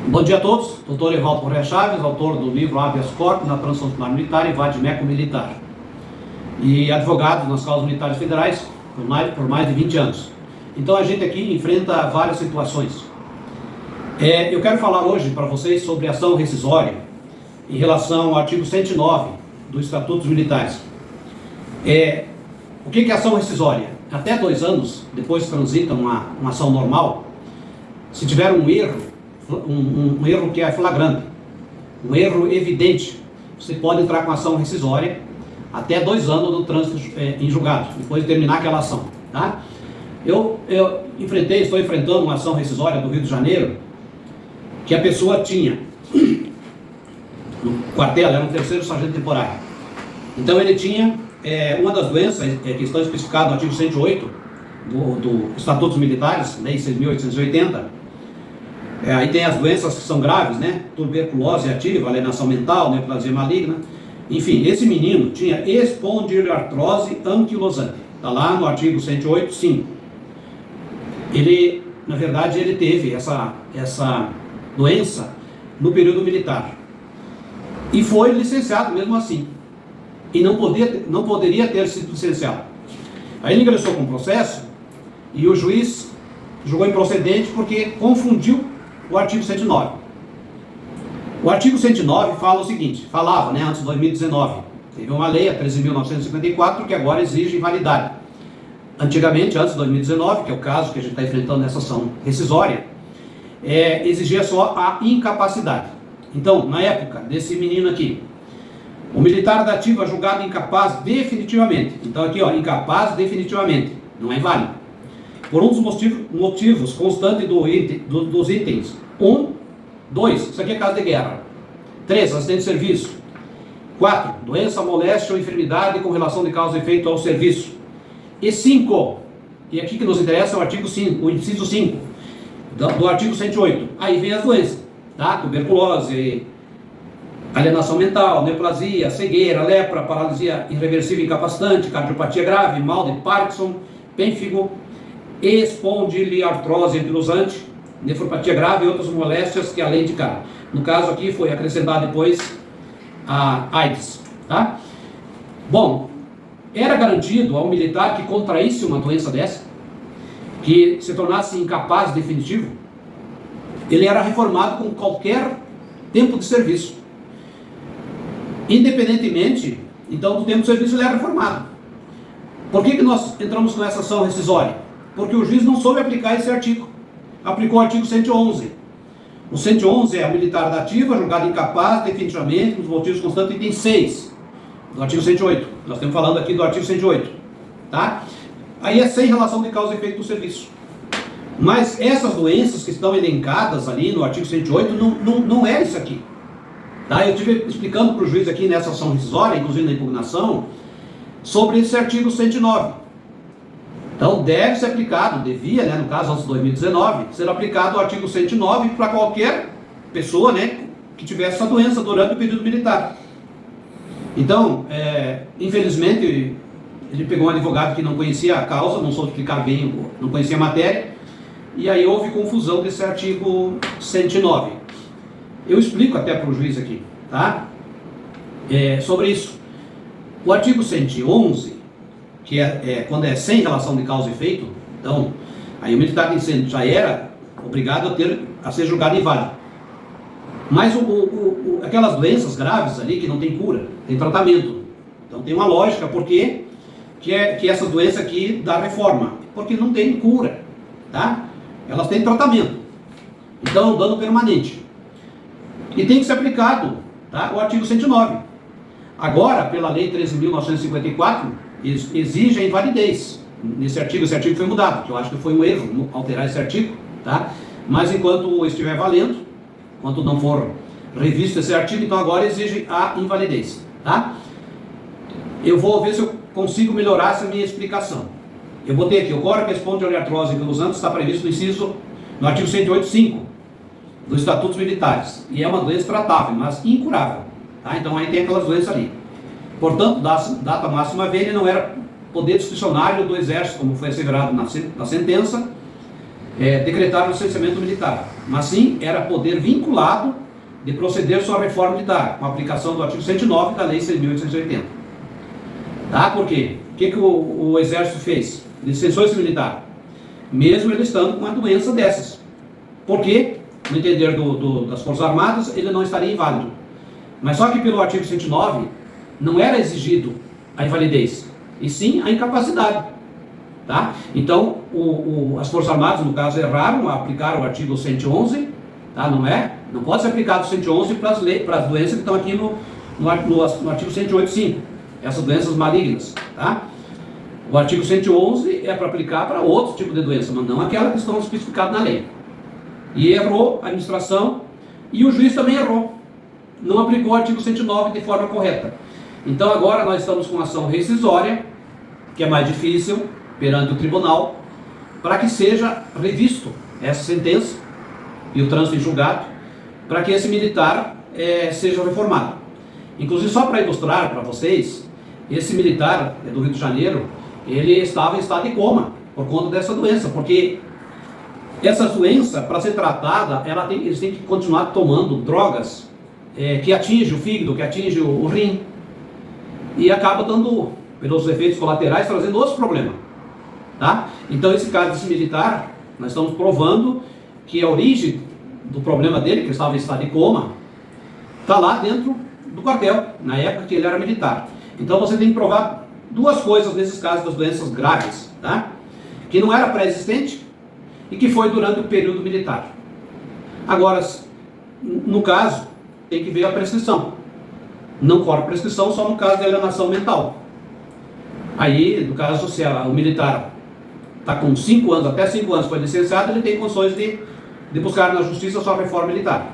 Bom dia a todos, doutor Evaldo Correia Chaves, autor do livro Habeas Corpus na Transição Militar e Vade-Mecum Militar, e advogado nas causas militares federais por mais de 20 anos. Então a gente aqui enfrenta várias situações. Eu quero falar hoje para vocês sobre ação rescisória em relação ao artigo 109 do Estatuto dos Militares. O que é ação rescisória? Até 2 anos depois que transita uma ação normal, se tiver um erro, um erro que é flagrante, um erro evidente, você pode entrar com ação rescisória até 2 anos do trânsito em julgado, depois de terminar aquela ação. Tá? Eu estou enfrentando uma ação rescisória do Rio de Janeiro, que a pessoa tinha, no quartel, era um 3º sargento temporário. Então ele tinha uma das doenças que estão especificadas no artigo 108 do Estatuto dos Militares, Lei 6.880, aí tem as doenças que são graves, né? Tuberculose ativa, alienação mental, neoplasia maligna. Enfim, esse menino tinha espondiliartrose anquilosante. Está lá no artigo 108.5. Ele, na verdade, ele teve essa doença no período militar. E foi licenciado mesmo assim. E não poderia ter sido licenciado. Aí ele ingressou com o processo e o juiz julgou improcedente porque confundiu o artigo 109. O artigo 109 fala o seguinte, antes de 2019, teve uma lei, a 13.954, que agora exige invalidade. Antigamente, antes de 2019, que é o caso que a gente está enfrentando nessa ação rescisória, exigia só a incapacidade. Então, na época desse menino aqui, o militar da ativa julgado incapaz definitivamente. Então aqui, incapaz definitivamente, não é válido. Por um dos motivos constantes dos itens. 1, 2, isso aqui é caso de guerra. 3, acidente de serviço. 4, doença, moléstia ou enfermidade com relação de causa e efeito ao serviço. E 5, e aqui que nos interessa é o artigo 5, o inciso 5 do artigo 108. Aí vem as doenças, tá? Tuberculose, alienação mental, neoplasia, cegueira, lepra, paralisia irreversível incapacitante, cardiopatia grave, mal de Parkinson, pênfigo, espondiliartrose anquilosante, nefropatia grave e outras moléstias que a lei indicar. No caso aqui foi acrescentado depois a AIDS. Tá? Bom, era garantido ao militar que contraísse uma doença dessa, que se tornasse incapaz definitivo, ele era reformado com qualquer tempo de serviço. Independentemente, então, do tempo de serviço, ele era reformado. Por que nós entramos com essa ação rescisória? Porque o juiz não soube aplicar esse artigo. Aplicou o artigo 111. O 111 é o militar da ativa, julgado incapaz definitivamente, nos motivos constantes, item 6 do artigo 108. Nós estamos falando aqui do artigo 108. Tá? Aí é sem relação de causa e efeito do serviço. Mas essas doenças que estão elencadas ali no artigo 108 não é isso aqui. Tá? Eu estive explicando para o juiz aqui nessa ação rescisória, inclusive na impugnação, sobre esse artigo 109. Então deve ser aplicado, devia, né, no caso antes de 2019, ser aplicado o artigo 109 para qualquer pessoa, né, que tivesse essa doença durante o período militar. Então, infelizmente, ele pegou um advogado que não conhecia a causa, não soube explicar bem, não conhecia a matéria, e aí houve confusão desse artigo 109. Eu explico até para o juiz aqui, tá? Sobre isso. O artigo 111, que quando é sem relação de causa e efeito, então, aí o militar de incêndio já era obrigado a ser julgado inválido. Mas aquelas doenças graves ali que não tem cura, tem tratamento. Então tem uma lógica, por quê? Que essas doenças aqui da reforma, porque não tem cura, tá? Elas têm tratamento. Então é um dano permanente. E tem que ser aplicado, tá, o artigo 109. Agora, pela lei 13.954, exige a invalidez. Esse artigo foi mudado, que eu acho que foi um erro alterar esse artigo, tá? Mas enquanto estiver valendo, enquanto não for revisto esse artigo, então agora exige a invalidez, tá? Eu vou ver se eu consigo melhorar essa minha explicação. Eu botei aqui, ocorre que espondiliartrose anquilosante está previsto no artigo 108.5 dos Estatutos Militares, e é uma doença tratável, mas incurável, tá? Então aí tem aquelas doenças ali. Portanto, data máxima vênia não era poder discricionário do Exército, como foi asseverado na sentença, decretar o licenciamento militar. mas sim era poder vinculado de proceder sua reforma militar, com a aplicação do artigo 109 da Lei 6.880. Tá? Por quê? O que o Exército fez? Licenciou esse militar, mesmo ele estando com uma doença dessas. Por quê? No entender das Forças Armadas, ele não estaria inválido. Mas só que pelo artigo 109, não era exigido a invalidez, e sim a incapacidade. Tá? Então, as Forças Armadas, no caso, erraram a aplicar o artigo 111, tá? Não pode ser aplicado o 111 para as doenças que estão aqui no artigo 108.5, essas doenças malignas. Tá? O artigo 111 é para aplicar para outro tipo de doença, mas não aquela que estão especificadas na lei. E errou a administração, e o juiz também errou, não aplicou o artigo 109 de forma correta. Então agora nós estamos com ação rescisória, que é mais difícil, perante o tribunal, para que seja revisto essa sentença e o trânsito em julgado, para que esse militar seja reformado. Inclusive, só para ilustrar para vocês, esse militar do Rio de Janeiro, ele estava em estado de coma por conta dessa doença, porque essa doença, para ser tratada, eles têm que continuar tomando drogas que atingem o fígado, que atingem o rim, e acaba dando, pelos efeitos colaterais, trazendo outros problemas. Tá? Então, esse caso desse militar, nós estamos provando que a origem do problema dele, que estava em estado de coma, está lá dentro do quartel, na época que ele era militar. Então, você tem que provar duas coisas nesses casos das doenças graves, tá? Que não era pré-existente e que foi durante o período militar. Agora, no caso, tem que ver a prescrição. Não corre prescrição só no caso de alienação mental. Aí, no caso, se o militar está com 5 anos, até 5 anos foi licenciado, ele tem condições de buscar na justiça a sua reforma militar.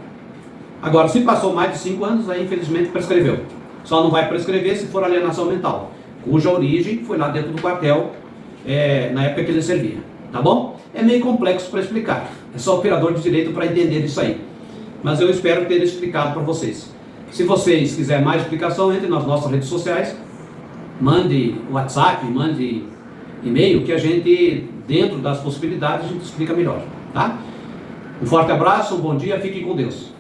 Agora, se passou mais de 5 anos, aí infelizmente prescreveu. Só não vai prescrever se for alienação mental, cuja origem foi lá dentro do quartel, na época que ele servia. Tá bom? É meio complexo para explicar. É só operador de direito para entender isso aí. Mas eu espero ter explicado para vocês. Se vocês quiserem mais explicação, entre nas nossas redes sociais, mande WhatsApp, mande e-mail, que a gente, dentro das possibilidades, a gente explica melhor. Tá? Um forte abraço, um bom dia, fiquem com Deus.